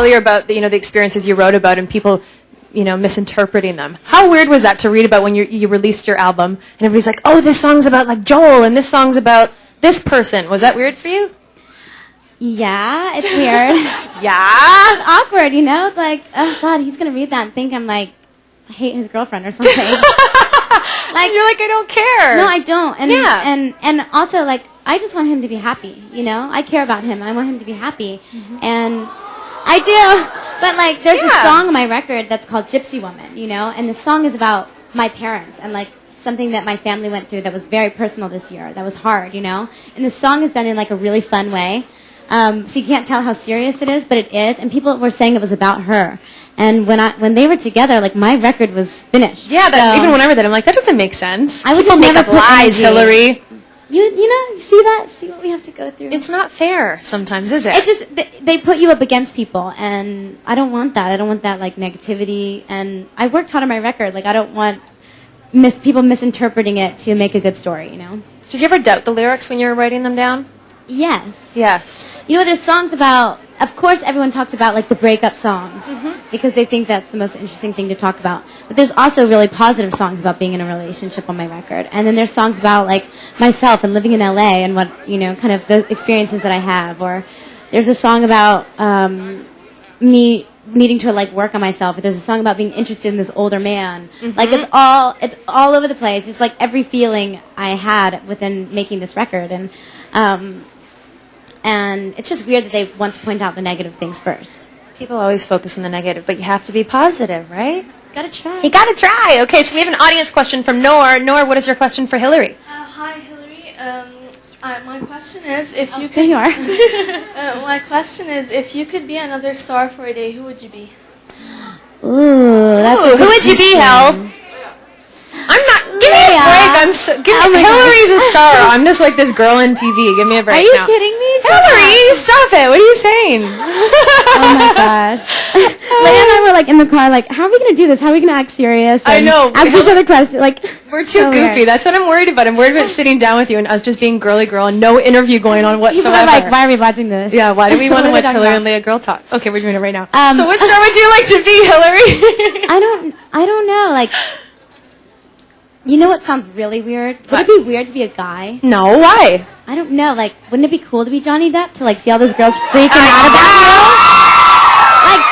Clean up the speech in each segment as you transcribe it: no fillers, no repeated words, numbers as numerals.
earlier about the experiences you wrote about and people, misinterpreting them. How weird was that to read about when you released your album and everybody's like, oh, this song's about like Joel and this song's about this person. Was that weird for you? Yeah, it's weird. Yeah? It's awkward, It's like, oh, God, he's going to read that and think I'm like, I hate his girlfriend or something. Like, you're like, I don't care. No, I don't. And also, like, I just want him to be happy, I care about him. I want him to be happy. Mm-hmm. And I do. But, like, there's a song on my record that's called Gypsy Woman, and the song is about my parents and, like, something that my family went through that was very personal this year, that was hard, And the song is done in, like, a really fun way. So you can't tell how serious it is, but it is. And people were saying it was about her. And when they were together, like, my record was finished. Yeah, even when I read that, I'm like, that doesn't make sense. I would People make up lies, Hilary. See that? See what we have to go through? It's not fair sometimes, is it? It's just, they put you up against people, and I don't want that. I don't want that, like, negativity. And I worked hard on my record. Like, I don't want people misinterpreting it to make a good story, Did you ever doubt the lyrics when you were writing them down? Yes. Yes. There's songs about, of course everyone talks about, like, the breakup songs, because they think that's the most interesting thing to talk about. But there's also really positive songs about being in a relationship on my record. And then there's songs about, like, myself and living in LA and what, kind of the experiences that I have. Or there's a song about me needing to, like, work on myself. There's a song about being interested in this older man. Mm-hmm. Like, it's all over the place. Just, like, every feeling I had within making this record. And it's just weird that they want to point out the negative things first. People always focus on the negative, but you have to be positive, right? Gotta try. You gotta try. Okay, so we have an audience question from Noor. Noor, what is your question for Hilary? Hi, Hilary. My question is, if you could... There you are. My question is, if you could be another star for a day, who would you be? Ooh, that's a good who would you be, Hel? I'm not. Give me a break. Hilary's a star. I'm just like this girl on TV. Give me a break. Are you now. kidding me? Hilary, stop it. What are you saying? Oh my gosh. Leia and I were like in the car, like, how are we gonna do this? How are we gonna act serious? I know. Ask each other questions. Like, we're too goofy. Weird. That's what I'm worried about. I'm worried about sitting down with you and us just being girly girl and no interview going on whatsoever. People are like, why are we watching this? Yeah. Why do we want to watch Hilary and Leia girl talk? Okay, we're doing it right now. So what star would you like to be, Hilary? I don't know. Like. You know what sounds really weird? Would it be weird to be a guy? No, why? I don't know. Like, wouldn't it be cool to be Johnny Depp? To, like, see all those girls freaking out about you? Like,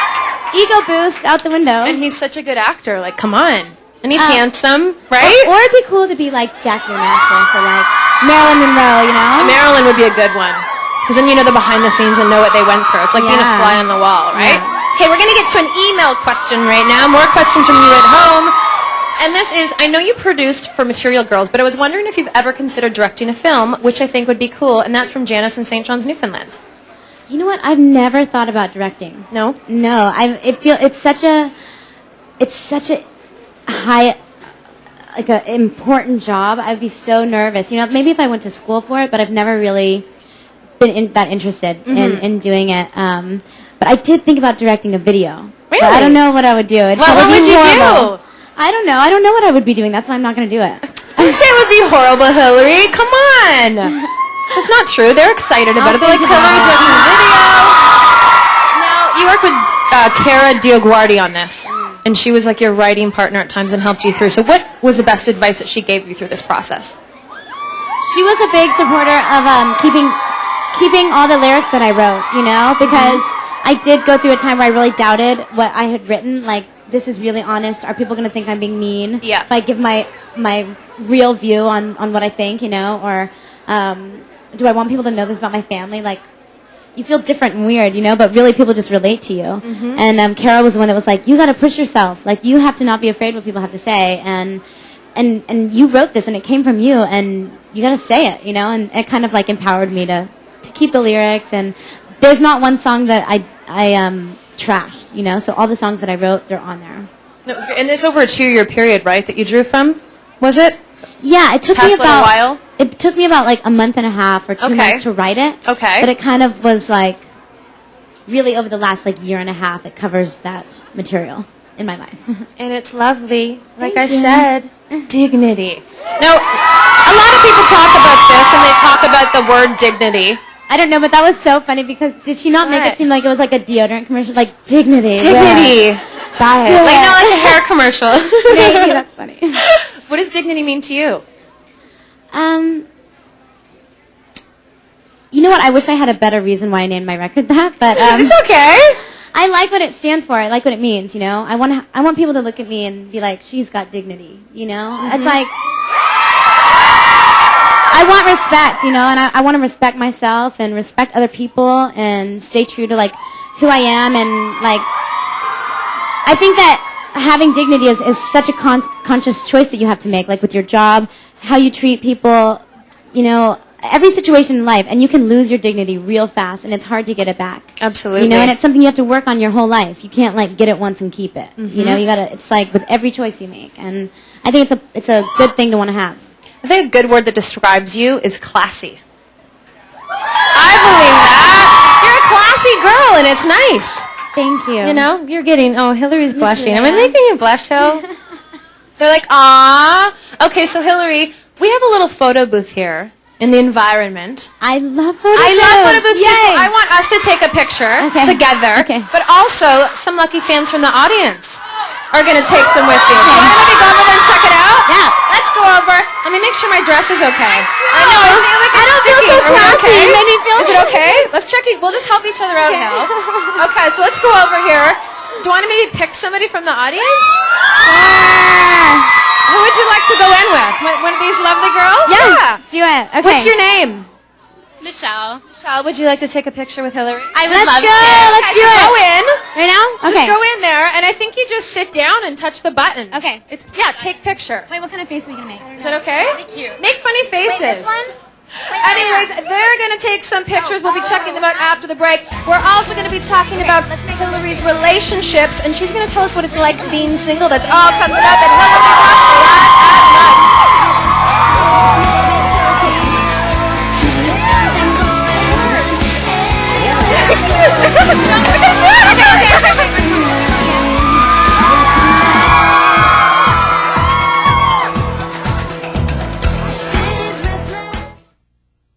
ego boost out the window. And he's such a good actor. Like, come on. And he's handsome, right? Or it'd be cool to be, like, Jackie Onassis or, like, Marilyn Monroe, Marilyn would be a good one. Because then you know the behind the scenes and know what they went through. It's like being a fly on the wall, right? Yeah. Okay, we're going to get to an email question right now. More questions from you at home. And this is, I know you produced for Material Girls, but I was wondering if you've ever considered directing a film, which I think would be cool, and that's from Janice in St. John's, Newfoundland. You know what? I've never thought about directing. No? No. It's such a high, like, an important job. I'd be so nervous. Maybe if I went to school for it, but I've never really been that interested in doing it. But I did think about directing a video. Really? But I don't know what I would do. What would you do? I don't know. I don't know what I would be doing. That's why I'm not going to do it. Don't say it would be horrible, Hilary. Come on. That's not true. They're excited about it. They're like, Hilary directing a video. Now, you work with Cara DioGuardi on this, and she was like your writing partner at times and helped you through. So what was the best advice that she gave you through this process? She was a big supporter of keeping all the lyrics that I wrote, because I did go through a time where I really doubted what I had written, like, this is really honest. Are people going to think I'm being mean? Yeah. If I give my real view on what I think, or do I want people to know this about my family? Like, you feel different and weird, but really people just relate to you. Mm-hmm. And Cara was the one that was like, you got to push yourself. Like, you have to not be afraid what people have to say. And you wrote this, and it came from you, and you got to say it, And it kind of, like, empowered me to keep the lyrics. And there's not one song that I trashed, so all the songs that I wrote, they're on there. That was great. And it's over a 2-year period, right, that you drew from? Was it? Yeah, it took Past me about a while. It took me about like a month and a half or 2 months to write it. Okay. But it kind of was like really over the last like year and a half, it covers that material in my life. And it's lovely. Like Thank I you. said, dignity. Now, a lot of people talk about this, and they talk about the word dignity. I don't know, but that was so funny because did she not make it seem like it was like a deodorant commercial? Like dignity. Dignity. Buy it. Yeah. Like, no, like a hair commercial. Maybe, that's funny. What does dignity mean to you? You know what? I wish I had a better reason why I named my record that, but It's okay. I like what it stands for. I like what it means. You know, I want people to look at me and be like, she's got dignity. You know, it's like I want respect. You know, and I want to respect myself and respect other people and stay true to like who I am and like. I think that having dignity is such a conscious choice that you have to make, like with your job, how you treat people, you know, every situation in life, and you can lose your dignity real fast, and it's hard to get it back. Absolutely. You know, and it's something you have to work on your whole life. You can't like get it once and keep it. You know, you gotta. It's like with every choice you make, and I think it's a good thing to want to have. I think a good word that describes you is classy. I believe that. You're a classy girl, and it's nice. Thank you. You know, you're getting, Hillary's blushing. Am I Yeah. making you blush, Hill? They're like, "Aw." Okay, so Hillary, we have a little photo booth here in the environment. I love photo I love photo booths. booths too, so Yay. I want us to take a picture Okay. together. Okay. But also, some lucky fans from the audience are going to take some with you. Do you want to maybe go over there and check it out? Yeah. Let's go over. Let me make sure my dress is okay. I know, I feel like I it's don't feel sticky. so Are we classy. okay? You made me feel Is it okay? Let's check it. We'll just help each other out, Hal. Okay, so let's go over here. Do you want to maybe pick somebody from the audience? Who would you like to go in with? One of these lovely girls? Yeah. Let's do it. Okay. What's your name? Michelle. Michelle, would you like to take a picture with Hillary? I would Let's love go. to. Let's do So it. go in. Right now? Okay. Just go in there, and I think you just sit down and touch the button. Okay. Yeah, take picture. Wait, what kind of face are we gonna make? Is that okay? Cute. Make funny faces. Anyways, they're going to take some pictures. We'll be checking them out after the break. We're also going to be talking about Hillary's relationships, and she's going to tell us what it's like being single. That's all coming up at Hilary Duff.